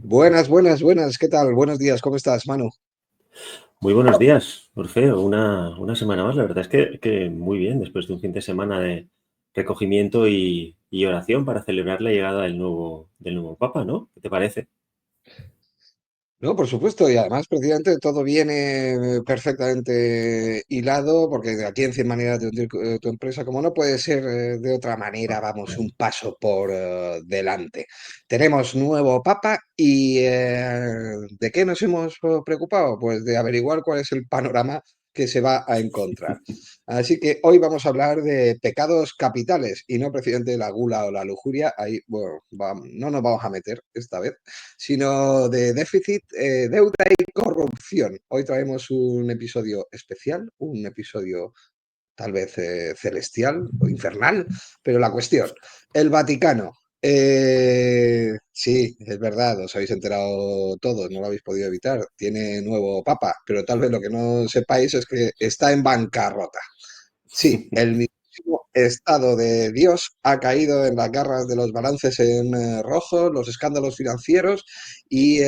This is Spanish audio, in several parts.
Buenas, buenas, buenas. ¿Qué tal? Buenos días. ¿Cómo estás, Manu? Muy buenos días, Orfeo. Una semana más. La verdad es que muy bien, después de un fin de semana de recogimiento y oración para celebrar la llegada del nuevo Papa, ¿no? ¿Qué te parece? No, por supuesto, y además precisamente todo viene perfectamente hilado, porque de aquí en 100 maneras de hundir tu empresa, como no puede ser de otra manera, vamos un paso por delante. Tenemos nuevo papa y ¿de qué nos hemos preocupado? Pues de averiguar cuál es el panorama que se va a encontrar. Así que hoy vamos a hablar de pecados capitales y no precisamente de la gula o la lujuria. Ahí, bueno, no nos vamos a meter esta vez sino de déficit, deuda y corrupción. Hoy traemos un episodio especial, un episodio tal vez celestial o infernal, pero la cuestión, el Vaticano. Sí, es verdad, os habéis enterado todos, no lo habéis podido evitar. Tiene nuevo papa, pero tal vez lo que no sepáis es que está en bancarrota. Sí, el mismísimo estado de Dios ha caído en las garras de los balances en rojo, los escándalos financieros y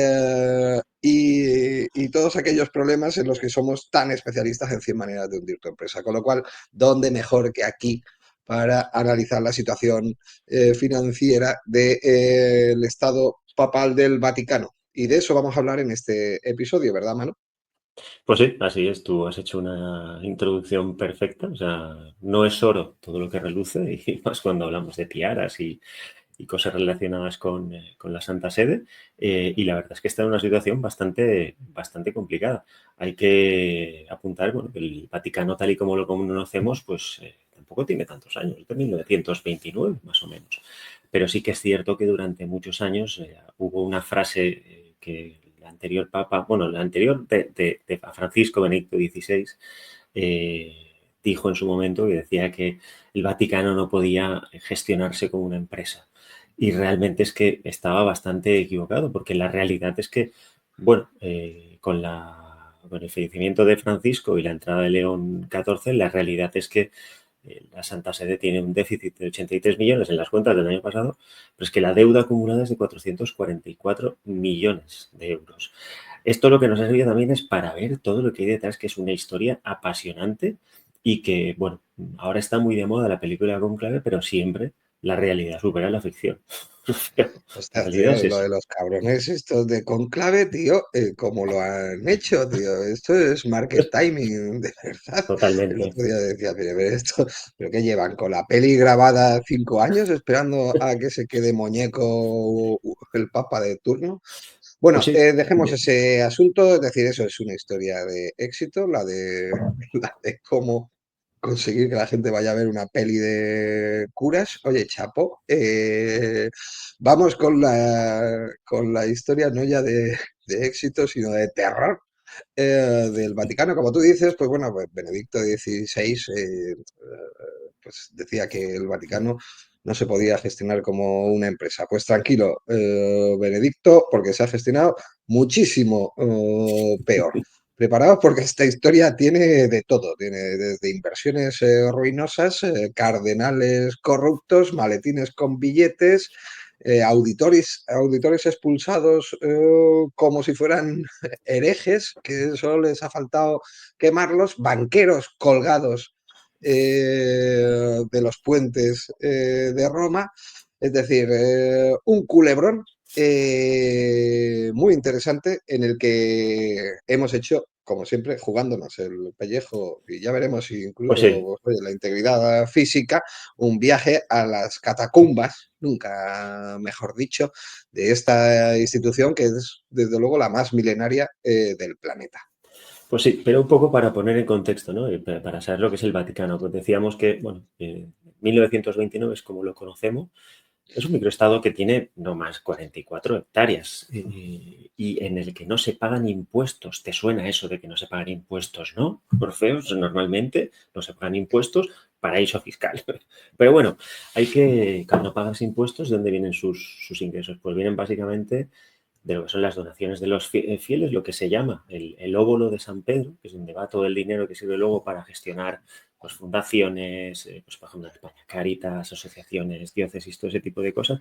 todos aquellos problemas en los que somos tan especialistas en 100 maneras de hundir tu empresa. Con lo cual, ¿dónde mejor que aquí para analizar la situación financiera del estado papal del Vaticano? Y de eso vamos a hablar en este episodio, ¿verdad, Manu? Pues sí, así es. Tú has hecho una introducción perfecta. O sea, no es oro todo lo que reluce, y más cuando hablamos de tiaras y cosas relacionadas con la Santa Sede. Y la verdad es que está en una situación bastante complicada. Hay que apuntar, bueno, que el Vaticano, tal y como lo conocemos, pues tampoco tiene tantos años, es de 1929 más o menos. Pero sí que es cierto que durante muchos años hubo una frase que el anterior Papa, bueno, el anterior de Francisco Benedicto XVI, dijo en su momento, que decía que el Vaticano no podía gestionarse como una empresa. Y realmente es que estaba bastante equivocado, porque la realidad es que, bueno, con el fallecimiento de Francisco y la entrada de León XIV, la realidad es que la Santa Sede tiene un déficit de 83 millones en las cuentas del año pasado, pero es que la deuda acumulada es de 444 millones de euros. Esto lo que nos ha servido también es para ver todo lo que hay detrás, que es una historia apasionante y que, bueno, ahora está muy de moda la película Conclave, pero siempre la realidad supera la ficción. La Ostras, realidad tío, es lo de esa, los cabrones estos de Conclave, tío, ¿cómo lo han hecho, tío? Esto es market timing, de verdad. El totalmente. otro día decía, pero esto, ¿pero qué llevan? ¿Con la peli grabada 5 años esperando a que se quede muñeco el papa de turno? Pues Bueno, sí, dejemos ese asunto, es decir, eso es una historia de éxito, la de, la de cómo conseguir que la gente vaya a ver una peli de curas. Oye, chapo, vamos con la historia no ya de éxito, sino de terror del Vaticano. Como tú dices, pues bueno, pues Benedicto XVI pues decía que el Vaticano no se podía gestionar como una empresa. Pues tranquilo, Benedicto, porque se ha gestionado muchísimo peor. Preparados porque esta historia tiene de todo, tiene desde inversiones ruinosas, cardenales corruptos, maletines con billetes, auditores expulsados como si fueran herejes, que solo les ha faltado quemarlos, banqueros colgados de los puentes de Roma, es decir, un culebrón muy interesante en el que hemos hecho, como siempre, jugándonos el pellejo y ya veremos si pues incluso sí. pues, oye, la integridad física, un viaje a las catacumbas, nunca mejor dicho, de esta institución que es desde luego la más milenaria del planeta. Pues sí, pero un poco para poner en contexto, ¿no? Para saber lo que es el Vaticano. Pues decíamos que, bueno, 1929 es como lo conocemos. Es un microestado que tiene no más 44 hectáreas y en el que no se pagan impuestos. ¿Te suena eso de que no se pagan impuestos, no? Orfeos, normalmente no se pagan impuestos, paraíso fiscal. Pero bueno, cuando no pagas impuestos, ¿de dónde vienen sus ingresos? Pues vienen básicamente de lo que son las donaciones de los fieles, lo que se llama el óbolo de San Pedro, que es donde va todo el dinero que sirve luego para gestionar pues, fundaciones, pues, por ejemplo, en España, Cáritas, asociaciones, diócesis, todo ese tipo de cosas.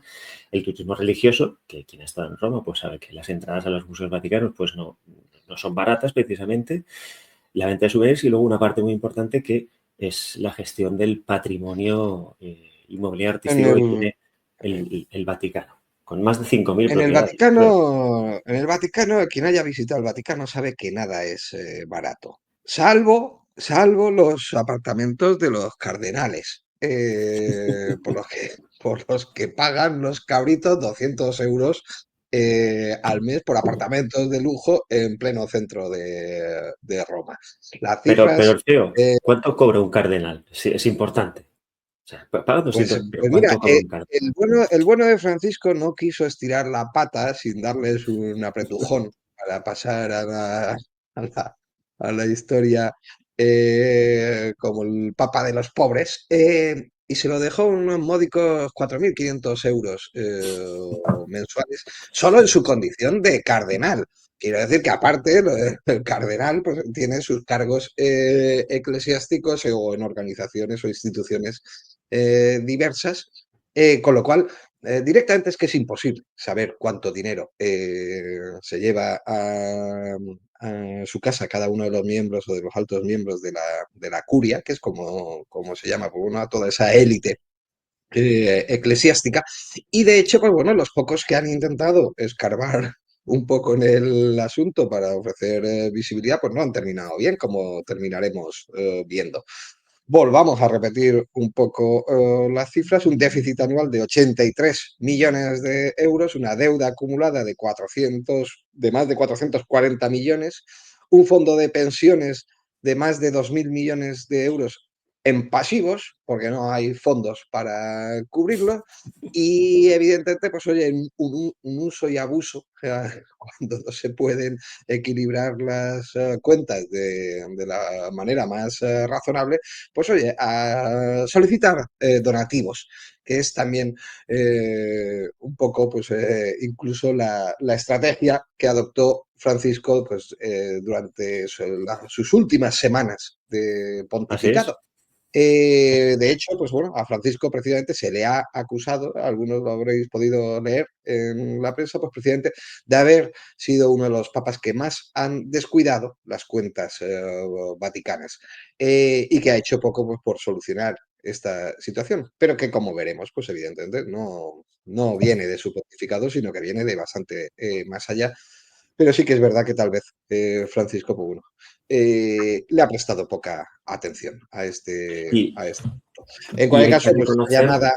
El turismo religioso, que quien ha estado en Roma pues sabe que las entradas a los museos vaticanos pues no son baratas precisamente, la venta de souvenirs y luego una parte muy importante que es la gestión del patrimonio inmobiliario En artístico que el, tiene el Vaticano, con más de 5.000 propiedades. En el Vaticano, quien haya visitado el Vaticano sabe que nada es barato, salvo los apartamentos de los cardenales, por los que pagan los cabritos 200 euros al mes por apartamentos de lujo en pleno centro de Roma. Las Pero cifras, Orfeo, eh, ¿cuánto cobra un cardenal? Sí, es importante. O sea, paga pues, 200, pero pues mira, ¿cuánto cobra un cardenal? el bueno de Francisco no quiso estirar la pata sin darles un apretujón para pasar a la, a la historia como el papa de los pobres, y se lo dejó unos módicos 4.500 euros mensuales, solo en su condición de cardenal. Quiero decir que aparte, el cardenal pues, tiene sus cargos eclesiásticos o en organizaciones o instituciones diversas, con lo cual directamente es que es imposible saber cuánto dinero se lleva a su casa cada uno de los miembros o de los altos miembros de la curia, que es como se llama, pues, bueno, toda esa élite eclesiástica. Y de hecho, pues bueno, los pocos que han intentado escarbar un poco en el asunto para ofrecer visibilidad, pues no han terminado bien, como terminaremos viendo. Volvamos a repetir un poco las cifras, un déficit anual de 83 millones de euros, una deuda acumulada de más de 440 millones, un fondo de pensiones de más de 2.000 millones de euros en pasivos, porque no hay fondos para cubrirlo, y evidentemente, pues oye, un uso y abuso, cuando no se pueden equilibrar las cuentas de la manera más razonable, pues oye, a solicitar donativos, que es también un poco, pues incluso la estrategia que adoptó Francisco pues, durante sus últimas semanas de Así es. pontificado. De hecho, pues bueno, a Francisco precisamente se le ha acusado, algunos lo habréis podido leer en la prensa, pues precisamente de haber sido uno de los papas que más han descuidado las cuentas vaticanas y que ha hecho poco pues, por solucionar esta situación, pero que como veremos, pues evidentemente no viene de su pontificado, sino que viene de bastante más allá. Pero sí que es verdad que tal vez Francisco, pues bueno, le ha prestado poca atención Y, a este punto. En y cualquier hay que caso, pues esta reconocer, llamada,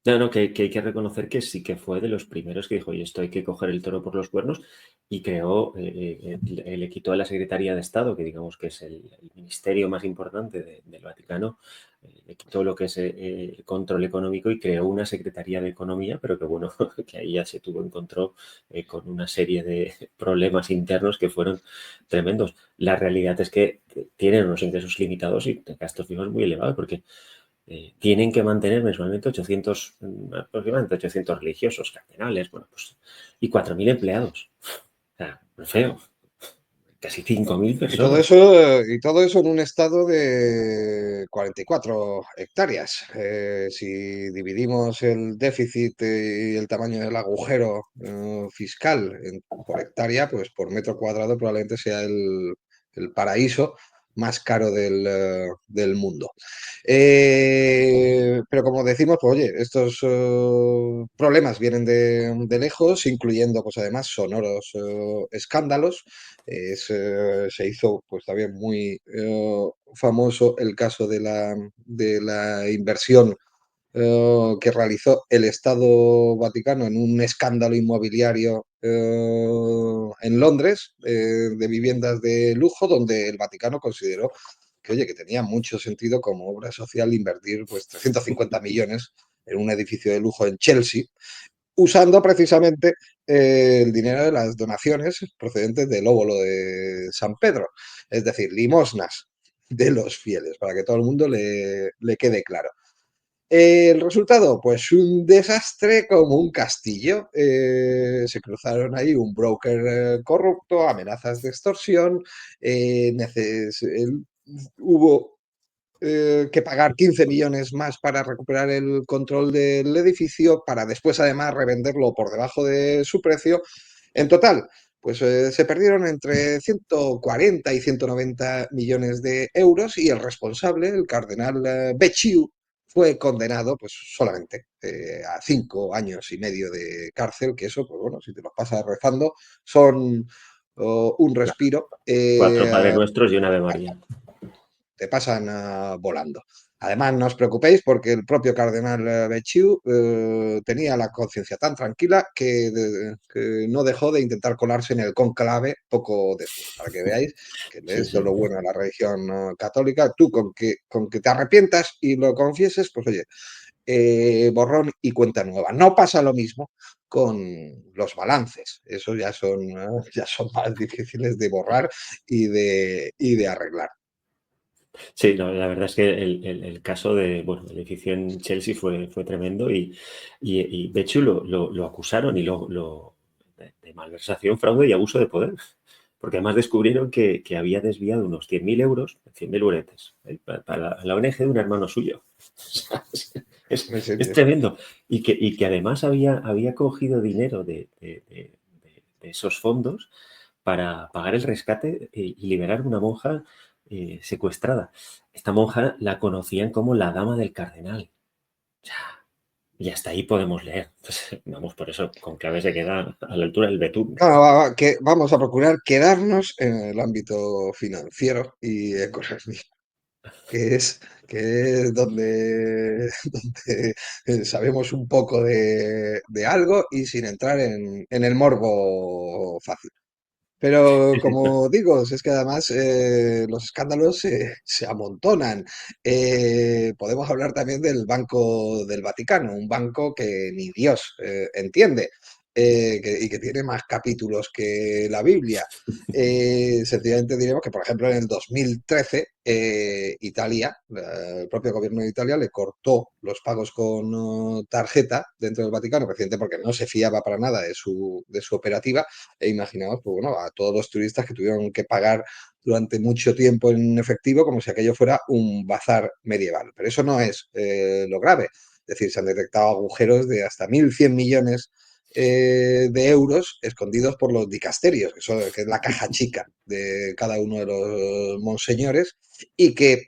no, que hay que reconocer que sí que fue de los primeros que dijo, oye, esto hay que coger el toro por los cuernos y creó, le quitó a la Secretaría de Estado, que digamos que es el ministerio más importante del Vaticano, le quitó lo que es el control económico y creó una Secretaría de Economía, pero que bueno, que ahí ya se encontró con una serie de problemas internos que fueron tremendos. La realidad es que tienen unos ingresos limitados y gastos fijos muy elevados, porque tienen que mantener mensualmente 800, aproximadamente 800 religiosos, cardenales, bueno, pues, y 4.000 empleados. O sea, feo. Casi 5.000 personas. y todo eso en un estado de 44 hectáreas. Si dividimos el déficit y el tamaño del agujero fiscal por hectárea, pues por metro cuadrado probablemente sea el paraíso más caro del mundo. Pero como decimos, pues oye, estos problemas vienen de lejos, incluyendo pues además sonoros escándalos. Se hizo pues también muy famoso el caso de la inversión que realizó el Estado Vaticano en un escándalo inmobiliario en Londres de viviendas de lujo, donde el Vaticano consideró que, oye, que tenía mucho sentido como obra social invertir pues 350 millones en un edificio de lujo en Chelsea, usando precisamente el dinero de las donaciones procedentes del óbolo de San Pedro, es decir, limosnas de los fieles, para que todo el mundo le quede claro. El resultado, pues un desastre como un castillo. Se cruzaron ahí un broker corrupto, amenazas de extorsión, hubo que pagar 15 millones más para recuperar el control del edificio, para después además revenderlo por debajo de su precio. En total, pues se perdieron entre 140 y 190 millones de euros y el responsable, el cardenal Becciu, fue condenado pues solamente a 5 años y medio de cárcel, que eso, pues bueno, si te los pasas rezando, son un respiro. 4 Padres Nuestros y una Ave María. Te pasan volando. Además, no os preocupéis porque el propio cardenal Becciu tenía la conciencia tan tranquila que no dejó de intentar colarse en el conclave poco después, para que veáis que Sí, es de sí. lo bueno de la religión católica. Tú con que te arrepientas y lo confieses, pues oye, borrón y cuenta nueva. No pasa lo mismo con los balances. Esos ya son más difíciles de borrar y de arreglar. Sí, no, la verdad es que el caso bueno, el edificio en Chelsea fue tremendo y Becciu lo acusaron de malversación, fraude y abuso de poder. Porque además descubrieron que había desviado unos 100.000 euros, 100.000 euretes, para la ONG de un hermano suyo. O sea, es tremendo. Y que además había cogido dinero de esos fondos para pagar el rescate y liberar una monja secuestrada. Esta monja la conocían como la dama del cardenal. O sea, y hasta ahí podemos leer. Entonces, vamos, por eso, con clave se queda a la altura del betún. Claro, que vamos a procurar quedarnos en el ámbito financiero y económico, que es, que es donde, donde sabemos un poco de algo y sin entrar en el morbo fácil. Pero Sí, sí, no. como digo, es que además los escándalos se amontonan. Podemos hablar también del Banco del Vaticano, un banco que ni Dios entiende y que tiene más capítulos que la Biblia. Sencillamente diremos que, por ejemplo, en el 2013, Italia, el propio gobierno de Italia, le cortó los pagos con tarjeta dentro del Vaticano, precisamente porque no se fiaba para nada de su operativa e imaginaos, pues bueno, a todos los turistas que tuvieron que pagar durante mucho tiempo en efectivo como si aquello fuera un bazar medieval. Pero eso no es lo grave. Es decir, se han detectado agujeros de hasta 1.100 millones de euros escondidos por los dicasterios, que es la caja chica de cada uno de los monseñores, y que,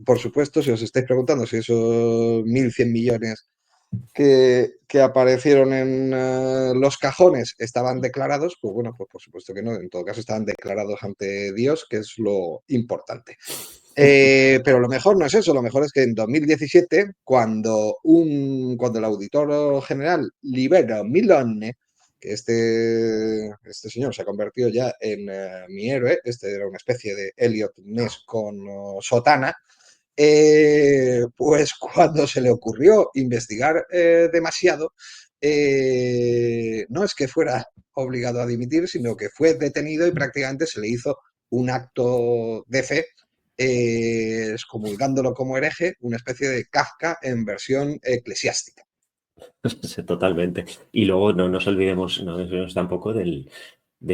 por supuesto, si os estáis preguntando si esos 1.100 millones que aparecieron en los cajones estaban declarados, pues bueno, pues por supuesto que no, en todo caso estaban declarados ante Dios, que es lo importante. Pero lo mejor no es eso, lo mejor es que en 2017, cuando el auditor general Libero Milone, que este señor se ha convertido ya en mi héroe, este era una especie de Elliot Ness con sotana, pues cuando se le ocurrió investigar demasiado, no es que fuera obligado a dimitir, sino que fue detenido y prácticamente se le hizo un acto de fe, excomulgándolo como hereje, una especie de Kafka en versión eclesiástica. Sí, totalmente. Y luego no nos olvidemos tampoco de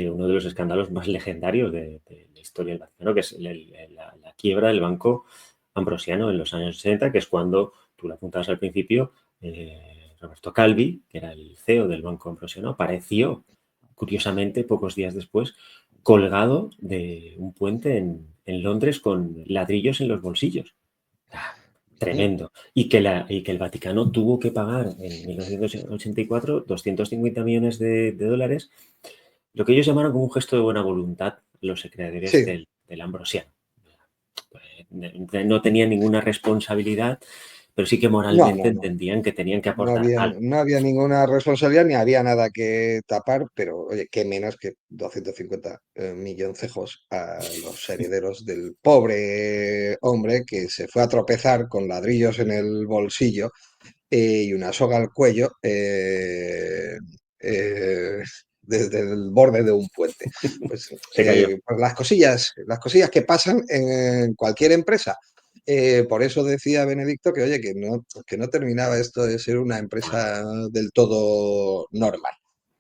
uno de los escándalos más legendarios de la historia del Vaticano, que es la quiebra del Banco Ambrosiano en los años 60, que es cuando, tú lo apuntabas al principio, Roberto Calvi, que era el CEO del Banco Ambrosiano, apareció, curiosamente, pocos días después, colgado de un puente en Londres con ladrillos en los bolsillos. Ah, tremendo. Y que el Vaticano tuvo que pagar en 1984 250 millones de dólares, lo que ellos llamaron como un gesto de buena voluntad, los creadores Sí, del Ambrosiano. No tenían ninguna responsabilidad, pero sí que no, moralmente no, no. entendían que tenían que No aportar había, algo. no había ninguna responsabilidad ni había nada que tapar, pero oye, qué menos que 250 milloncejos a los herederos del pobre hombre que se fue a tropezar con ladrillos en el bolsillo y una soga al cuello eh, desde el borde de un puente. Pues, Se cayó. pues las cosillas que pasan en cualquier empresa. Por eso decía Benedicto que, oye, que no terminaba esto de ser una empresa del todo normal.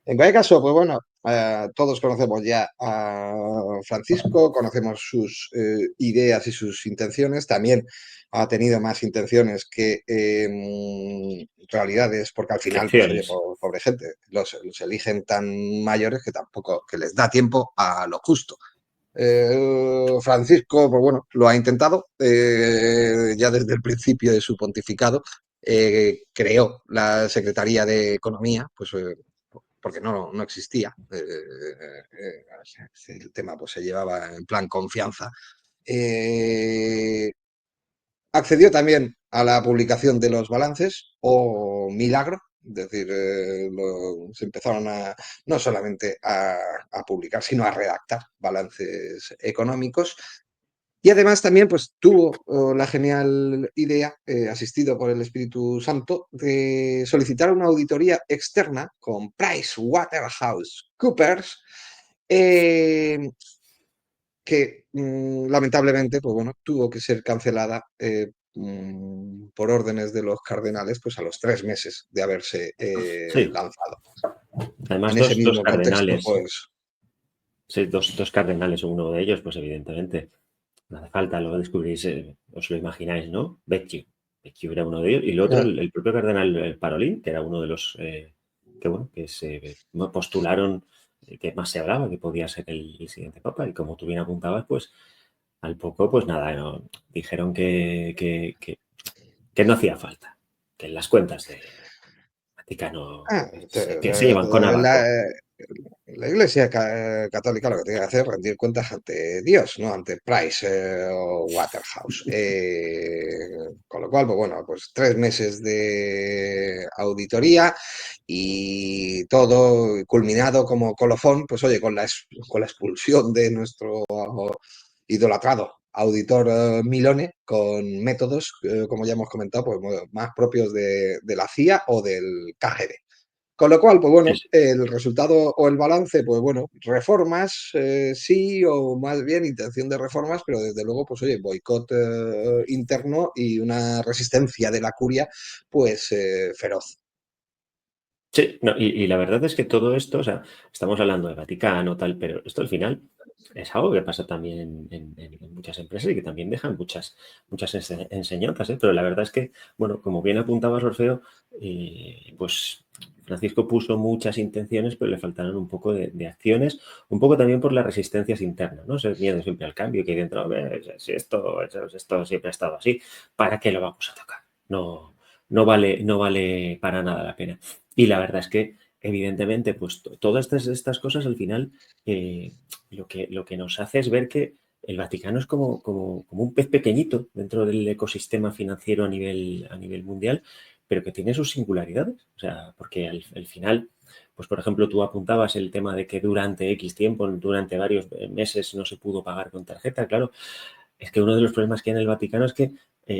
En cualquier caso, pues bueno, todos conocemos ya a Francisco, conocemos sus ideas y sus intenciones. También ha tenido más intenciones que realidades, porque al final, pues oye, Acciones. pobre gente, los eligen tan mayores que tampoco que les da tiempo a lo justo. Francisco, pues bueno, lo ha intentado ya desde el principio de su pontificado. Creó la Secretaría de Economía, pues porque no existía. El tema pues se llevaba en plan confianza. Eh, Accedió también a la publicación de los balances, o milagro, es decir, se empezaron no solamente a publicar, sino a redactar balances económicos. Y además también pues, tuvo la genial idea, asistido por el Espíritu Santo, de solicitar una auditoría externa con PricewaterhouseCoopers, eh, que lamentablemente pues bueno, tuvo que ser cancelada por órdenes de los cardenales pues a los 3 meses de haberse Sí, lanzado. además En ese dos mismo contexto, cardenales. pues Sí, dos cardenales, uno de ellos, pues evidentemente, no hace falta, lo descubrís, os lo imagináis, ¿no? Becciu. Becciu era uno de ellos. Y el otro, el propio cardenal Parolin, que era uno de los que, bueno, que se postularon, que más se hablaba, que podía ser el siguiente papa. Y como tú bien apuntabas, pues al poco, pues nada, no, dijeron que no hacía falta, que en las cuentas de Vaticano que se llevan con la, abaco. la Iglesia Católica lo que tiene que hacer es rendir cuentas ante Dios, no ante Price o Waterhouse. Con lo cual, pues bueno, pues 3 meses de auditoría y todo culminado como colofón, pues oye, con la expulsión de nuestro idolatrado auditor Milone, con métodos, como ya hemos comentado, pues más propios de la CIA o del KGB. Con lo cual, pues Sí, bueno, sí. el resultado o el balance, pues bueno, reformas, sí, o más bien intención de reformas, pero desde luego, pues oye, boicot interno y una resistencia de la curia, pues feroz. Sí, no, y la verdad es que todo esto, o sea, estamos hablando de Vaticano, tal, pero esto al final es algo que pasa también en muchas empresas y que también dejan muchas enseñanzas, ¿eh? Pero la verdad es que, bueno, como bien apuntabas, Orfeo, pues Francisco puso muchas intenciones, pero le faltaron un poco de acciones, un poco también por las resistencias internas, ¿no? Ese miedo siempre al cambio que hay dentro, a ver, si esto siempre ha estado así, ¿para qué lo vamos a tocar? No, no vale para nada la pena. Y la verdad es que, evidentemente, pues todas estas cosas al final lo que nos hace es ver que el Vaticano es como un pez pequeñito dentro del ecosistema financiero a nivel mundial, pero que tiene sus singularidades. O sea, porque al final, pues por ejemplo, tú apuntabas el tema de que durante X tiempo, durante varios meses no se pudo pagar con tarjeta. Claro, es que uno de los problemas que hay en el Vaticano es que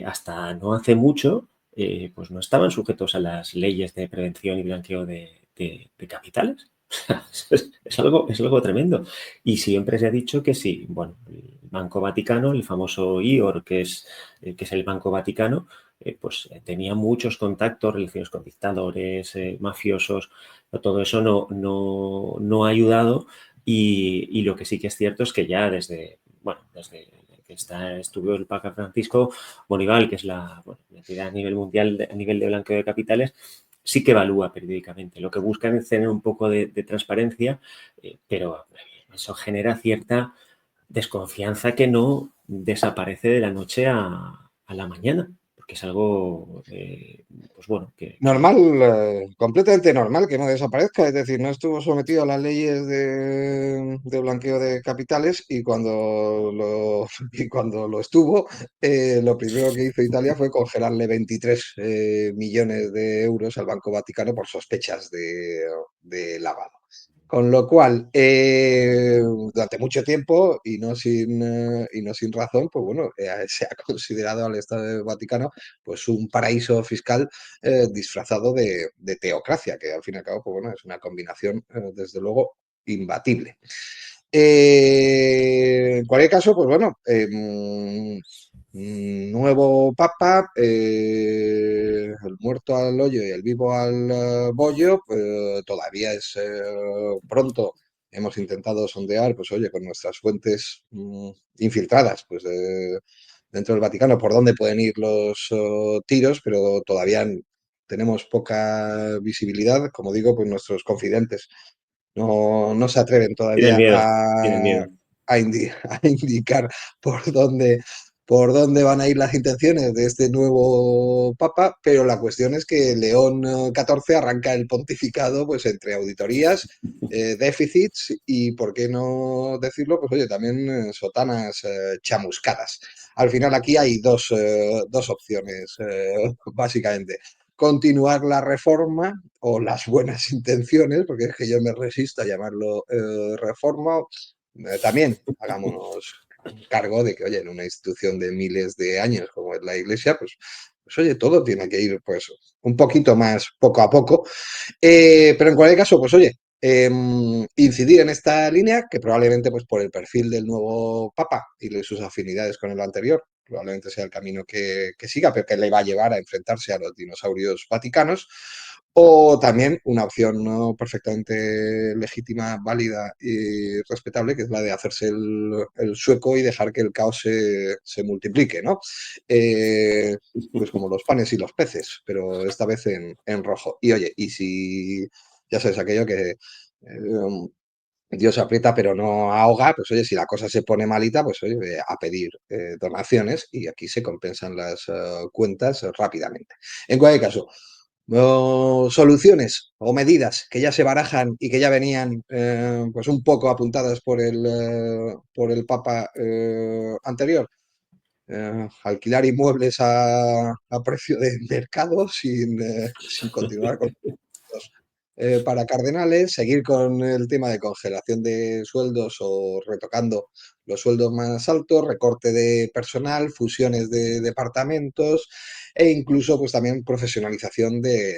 hasta no hace mucho pues no estaban sujetos a las leyes de prevención y blanqueo de capitales. Es algo tremendo. Y siempre se ha dicho que sí, bueno, el Banco Vaticano, el famoso IOR, que es el Banco Vaticano, pues tenía muchos contactos, relaciones con dictadores, mafiosos, todo eso no ha ayudado y lo que sí que es cierto es que ya desde que estuvo el Papa Francisco, Monival, que es la entidad a nivel mundial, a nivel de blanqueo de capitales, sí que evalúa periódicamente. Lo que buscan es tener un poco de transparencia, pero eso genera cierta desconfianza que no desaparece de la noche a la mañana, porque es algo, pues bueno, Normal, completamente normal que no desaparezca, es decir, no estuvo sometido a las leyes de blanqueo de capitales y y cuando lo estuvo, lo primero que hizo Italia fue congelarle 23 millones de euros al Banco Vaticano por sospechas de lavado. Con lo cual, durante mucho tiempo y no sin razón, pues bueno, se ha considerado al Estado del Vaticano pues un paraíso fiscal disfrazado de teocracia, que al fin y al cabo, pues bueno, es una combinación, desde luego, imbatible. En cualquier caso, pues bueno, nuevo papa, el muerto al hoyo y el vivo al bollo, todavía es pronto. Hemos intentado sondear, pues oye, con nuestras fuentes infiltradas, pues dentro del Vaticano, por dónde pueden ir los tiros, pero todavía tenemos poca visibilidad. Como digo, pues nuestros confidentes no se atreven Tienen todavía miedo, tienen miedo. a indicar por por dónde van a ir las intenciones de este nuevo papa, pero la cuestión es que León XIV arranca el pontificado pues entre auditorías, déficits y, por qué no decirlo, pues oye, también sotanas chamuscadas. Al final aquí hay dos opciones, básicamente. Continuar la reforma o las buenas intenciones, porque es que yo me resisto a llamarlo reforma. También hagámonos cargo de que, oye, en una institución de miles de años como es la Iglesia, pues oye, todo tiene que ir pues un poquito más poco a poco. Pero en cualquier caso, pues oye, incidir en esta línea, que probablemente pues por el perfil del nuevo Papa y de sus afinidades con el anterior, probablemente sea el camino que siga, pero que le va a llevar a enfrentarse a los dinosaurios vaticanos. O también una opción no perfectamente legítima, válida y respetable, que es la de hacerse el sueco y dejar que el caos se multiplique, ¿no? Eh, pues como los panes y los peces, pero esta vez en rojo. Y oye, y si ya sabes aquello que Dios aprieta pero no ahoga, pues oye, si la cosa se pone malita, pues oye, a pedir donaciones y aquí se compensan las cuentas rápidamente. En cualquier caso, soluciones o medidas que ya se barajan y que ya venían pues un poco apuntadas por el Papa anterior. Alquilar inmuebles a precio de mercado sin continuar con para cardenales, seguir con el tema de congelación de sueldos o retocando los sueldos más altos, recorte de personal, fusiones de departamentos e incluso pues también profesionalización de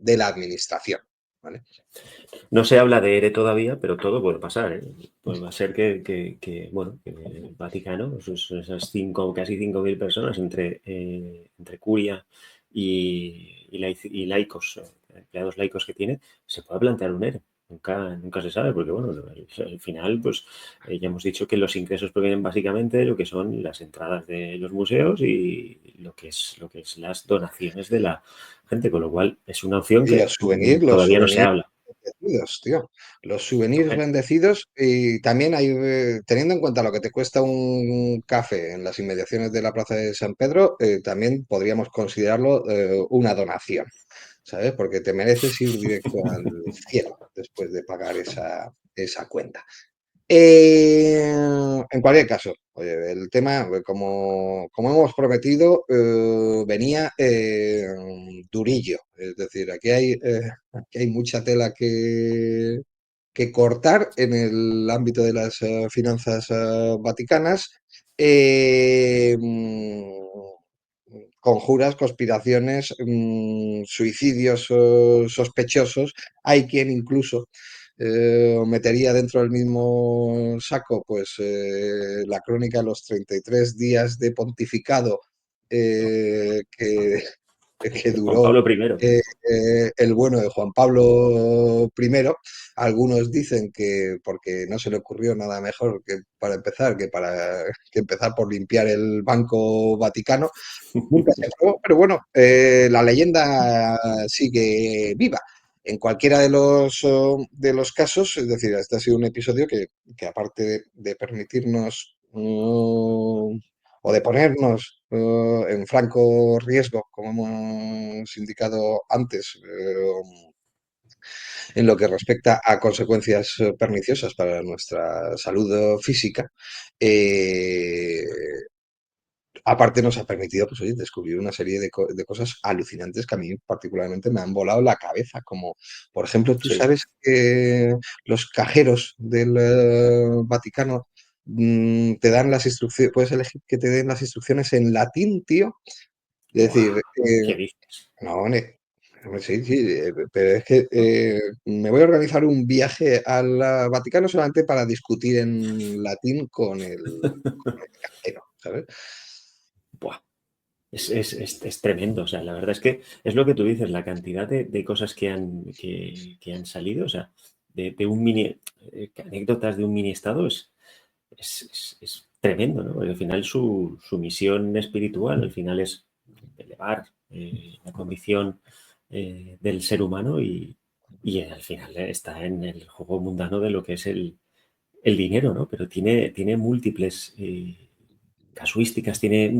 la administración. ¿Vale? No se habla de ERE todavía, pero todo puede pasar, ¿eh? Pues va a ser bueno, que el Vaticano, esas casi 5.000 personas entre curia y laicos, empleados laicos que tiene, se puede plantear un ERE. Nunca se sabe, porque bueno, al final, pues ya hemos dicho que los ingresos provienen básicamente de lo que son las entradas de los museos y lo que es las donaciones de la gente, con lo cual es una opción Y que los todavía no se souvenirs habla. bendecidos, tío. Los souvenirs Estupendo. bendecidos y también hay, teniendo en cuenta lo que te cuesta un café en las inmediaciones de la Plaza de San Pedro, también podríamos considerarlo una donación, ¿sabes? Porque te mereces ir directo al cielo después de pagar esa cuenta. En cualquier caso, oye, el tema, como hemos prometido, venía durillo. Es decir, aquí hay mucha tela que cortar en el ámbito de las finanzas vaticanas. Conjuras, conspiraciones, suicidios sospechosos. Hay quien incluso metería dentro del mismo saco pues la crónica de los 33 días de pontificado que, que Juan duró Pablo I. el bueno de Juan Pablo I. Algunos dicen que porque no se le ocurrió nada mejor que para empezar, que empezar por limpiar el Banco Vaticano. Nunca se probó, pero bueno, la leyenda sigue viva. En cualquiera de los casos, es decir, este ha sido un episodio que aparte de permitirnos o de ponernos en franco riesgo, como hemos indicado antes, en lo que respecta a consecuencias perniciosas para nuestra salud física, eh, aparte nos ha permitido, pues oye, descubrir una serie de cosas alucinantes que a mí particularmente me han volado la cabeza, como por ejemplo, tú Sí. sabes que los cajeros del Vaticano te dan las instrucciones, puedes elegir que te den las instrucciones en latín, tío. Es Buah, decir, ¿qué dices? no, sí, sí, pero es que me voy a organizar un viaje al Vaticano solamente para discutir en latín con el cajero. ¿sabes? Buah, es tremendo. O sea, la verdad es que es lo que tú dices, la cantidad de cosas que han salido, o sea, de un mini, anécdotas de un mini estado es tremendo, ¿no? Porque al final su misión espiritual, al final es elevar la condición del ser humano y al final está en el juego mundano de lo que es el dinero, ¿no? Pero tiene múltiples casuísticas, tiene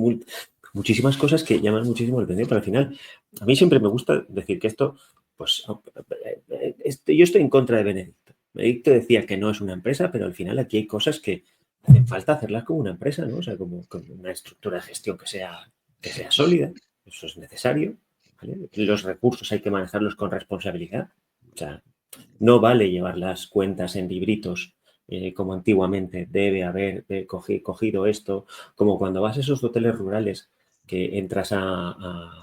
muchísimas cosas que llaman muchísimo la atención, pero al final, a mí siempre me gusta decir que esto, pues, yo estoy en contra de Benedicto. Benedicto decía que no es una empresa, pero al final aquí hay cosas que hacen falta hacerlas como una empresa, ¿no? O sea, como una estructura de gestión que sea sólida, eso es necesario, ¿vale? Los recursos hay que manejarlos con responsabilidad, o sea, no vale llevar las cuentas en libritos como antiguamente, debe haber cogido esto, como cuando vas a esos hoteles rurales que entras a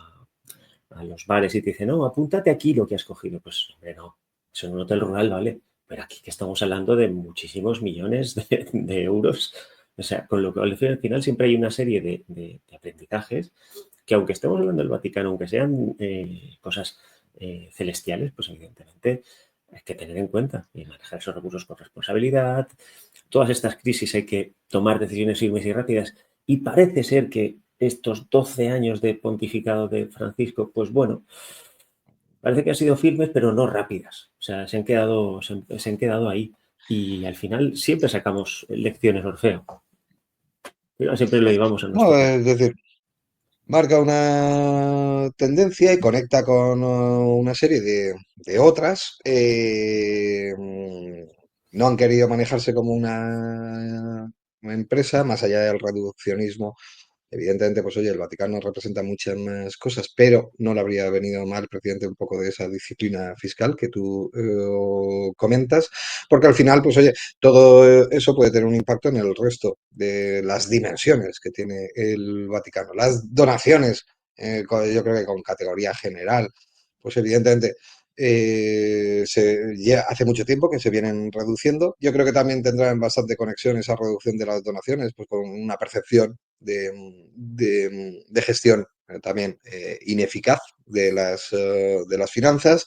los bares y te dicen, no, apúntate aquí lo que has cogido. Pues, hombre, no, eso en un hotel rural vale, pero aquí que estamos hablando de muchísimos millones de euros. O sea, con lo que al final siempre hay una serie de aprendizajes que aunque estemos hablando del Vaticano, aunque sean cosas celestiales, pues evidentemente hay que tener en cuenta y manejar esos recursos con responsabilidad. Todas estas crisis hay que tomar decisiones firmes y rápidas y parece ser que estos 12 años de pontificado de Francisco, pues bueno, parece que han sido firmes pero no rápidas. O sea, se han quedado ahí y al final siempre sacamos lecciones, Orfeo. Siempre lo llevamos a No, nuestro terreno. es decir, marca una tendencia y conecta con una serie de otras. No han querido manejarse como una empresa, más allá del reduccionismo. Evidentemente, pues oye, el Vaticano representa muchas más cosas, pero no le habría venido mal, presidente, un poco de esa disciplina fiscal que tú comentas, porque al final, pues oye, todo eso puede tener un impacto en el resto de las dimensiones que tiene el Vaticano. Las donaciones, yo creo que con categoría general, pues evidentemente ya hace mucho tiempo que se vienen reduciendo. Yo creo que también tendrán bastante conexión esa reducción de las donaciones, pues con una percepción de gestión también ineficaz de las finanzas,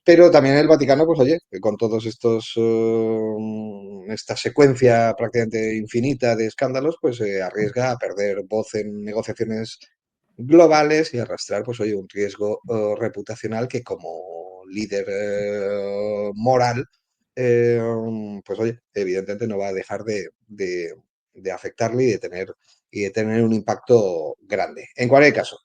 pero también el Vaticano, pues oye, con todos estos, esta secuencia prácticamente infinita de escándalos, pues se arriesga a perder voz en negociaciones globales y arrastrar, pues oye, un riesgo reputacional que como líder moral, eh, pues oye, evidentemente no va a dejar de afectarle y de tener un impacto grande. En cualquier caso,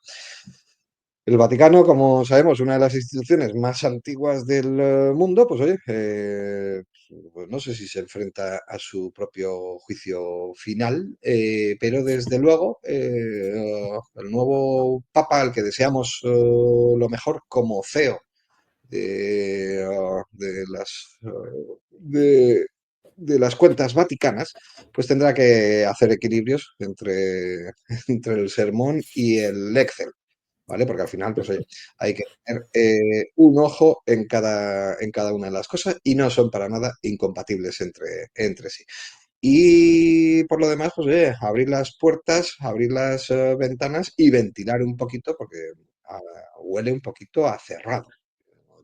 el Vaticano, como sabemos, una de las instituciones más antiguas del mundo, pues oye, pues no sé si se enfrenta a su propio juicio final, pero desde luego el nuevo Papa, al que deseamos lo mejor como CEO de las cuentas vaticanas, pues tendrá que hacer equilibrios entre el sermón y el Excel. ¿Vale? Porque al final, pues oye, hay que tener un ojo en cada una de las cosas y no son para nada incompatibles entre sí. Y por lo demás, pues oye, abrir las puertas, abrir las ventanas y ventilar un poquito porque ah, huele un poquito a cerrado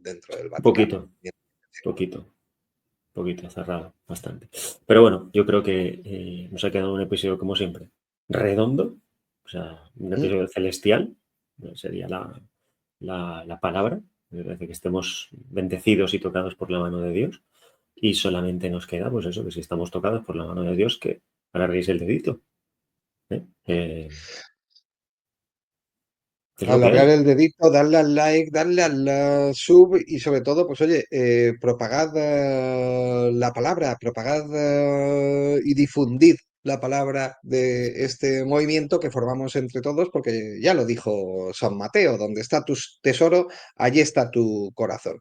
dentro del Un Vaticano. poquito, poquito. Poquito cerrado, bastante. Pero bueno, yo creo que nos ha quedado un episodio, como siempre, redondo, o sea, un ¿Mm? episodio celestial, sería la palabra. Me parece que estemos bendecidos y tocados por la mano de Dios. Y solamente nos queda, pues eso, que si estamos tocados por la mano de Dios, que alarguéis el dedito. ¿Eh? Es lo que Alargar hay. el dedito, darle al like, darle al sub y sobre todo, pues oye, propagad la palabra, propagad y difundid la palabra de este movimiento que formamos entre todos, porque ya lo dijo San Mateo, donde está tu tesoro, allí está tu corazón.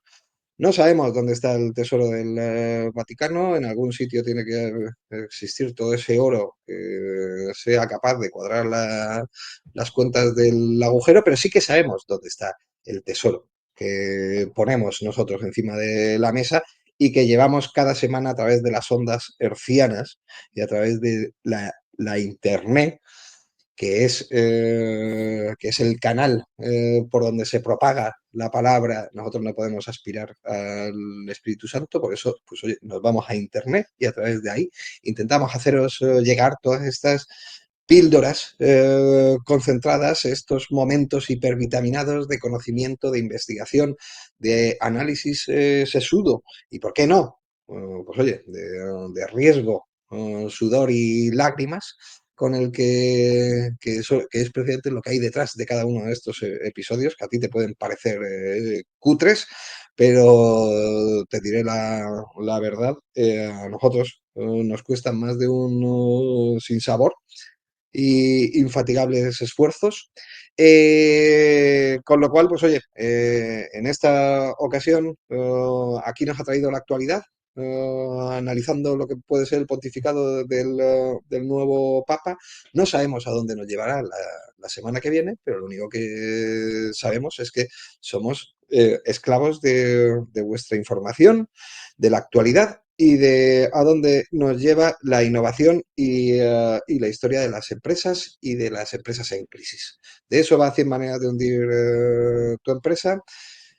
No sabemos dónde está el tesoro del Vaticano, en algún sitio tiene que existir todo ese oro que sea capaz de cuadrar las cuentas del agujero, pero sí que sabemos dónde está el tesoro que ponemos nosotros encima de la mesa y que llevamos cada semana a través de las ondas hercianas y a través de la internet que es el canal por donde se propaga la palabra, nosotros no podemos aspirar al Espíritu Santo, por eso, pues oye, nos vamos a Internet y a través de ahí intentamos haceros llegar todas estas píldoras concentradas, estos momentos hipervitaminados de conocimiento, de investigación, de análisis sesudo y, ¿por qué no? Pues oye, de riesgo, sudor y lágrimas, con el que es precisamente lo que hay detrás de cada uno de estos episodios, que a ti te pueden parecer cutres, pero te diré la verdad, a nosotros nos cuestan más de un sinsabor y infatigables esfuerzos. Con lo cual, pues oye, en esta ocasión aquí nos ha traído la actualidad, analizando lo que puede ser el pontificado del nuevo Papa. No sabemos a dónde nos llevará la semana que viene, pero lo único que sabemos es que somos esclavos de vuestra información, de la actualidad y de a dónde nos lleva la innovación y la historia de las empresas y de las empresas en crisis. De eso va 100 maneras de hundir tu empresa.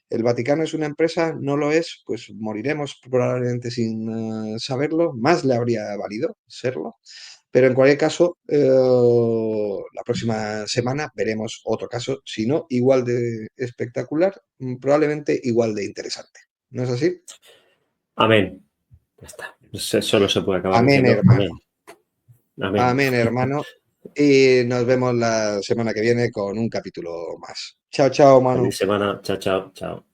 El Vaticano es una empresa, no lo es, pues moriremos probablemente sin saberlo. Más le habría valido serlo. Pero en cualquier caso, la próxima semana veremos otro caso, si no igual de espectacular, probablemente igual de interesante. ¿No es así? Amén. Ya está. Solo se puede acabar Amén, diciendo hermano. amén. Amén. Amén, hermano. Y nos vemos la semana que viene con un capítulo más. Chao, chao, Manu. Feliz semana. Chao, chao, chao.